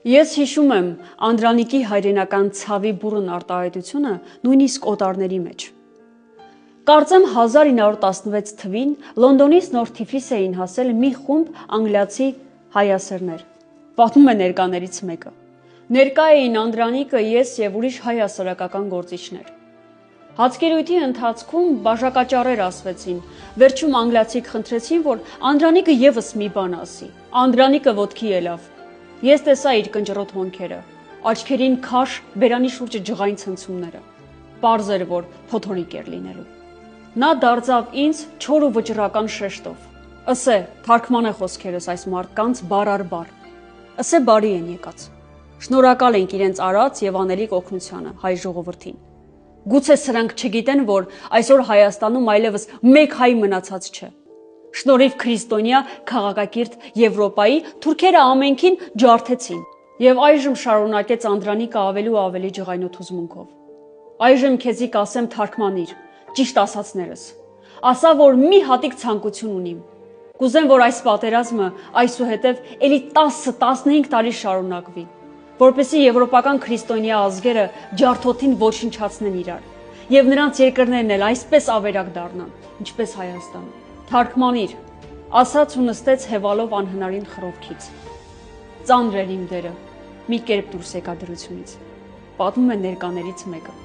Ես հիշում եմ Անդրանիկի հայրենական ցավի բուռն արտահայտությունը նույնիսկ օտարների մեջ։ Կարծեմ 1916 թվին Լոնդոնից նոր Թիֆլիս էին հասել մի խումբ անգլիացի հայասերներ։ Պատմում է ներկաներից մեկը։ Ներկա էին Անդրանիկը, ես եւ ուրիշ հայ հասարակական գործիչներ։ Հացկերույթի ընթացքում բաժակաճառեր ասվեցին, վերջում անգլիացիք խնդրեցին, որ Անդրանիկը եւս մի բան ասի։ Անդրանիկը ոտքի ելավ։ Ես տեսա իր կնճռոտ հոնքերը, աչքերին քաշ, բերանի շուրջը ջղային ցնցումները։ Պարզ էր, որ փոթորիկ էր լինելու։ Նա դարձավ ինձ չոր ու վճռական շեշտով։ Ասե, թարգմանե խոսքերս այս մարդկանց բառ առ բառ։ Ասե բարի են եկած։ Շնորհակալ ենք իրենց արած եւ անելիք օգնությանը հայ ժողովրդին։ Գուցե սրանք չգիտեն, որ այսօր Հայաստանում այլևս մեկ հայ մնացած չէ։ Շնորհիվ քրիստոնյա քաղաքակիրթ Եվրոպայի թուրքերը ամենքին ջարդեցին եւ այժմ շարունակեց Անդրանիկը ավելի ու ավելի ջղայնոտ հուզմունքով։ Այժմ քեզի կասեմ թարգմանիր, ճիշտ ասածներս։ Ասա, որ մի հատիկ ցանկություն ունիմ։ Կուզեմ, որ այս պատերազմը այսուհետև էլի 10-15 տարի շարունակվի, որպեսզի եվրոպական քրիստոնյա ազգերը ջարդոթին ոչնչացնեն իրար, եւ նրանց երկրներն էլ այսպես ավերակ դառնան, ինչպես Հայաստանը։ Թարգմանիր, ասաց ու նստեց հևալով անհնարին խռովքից։ Ծանր էր իմ դերը, մի կերպ դուրս եկա դրությունից, պատմում է ներկաներից մեկը։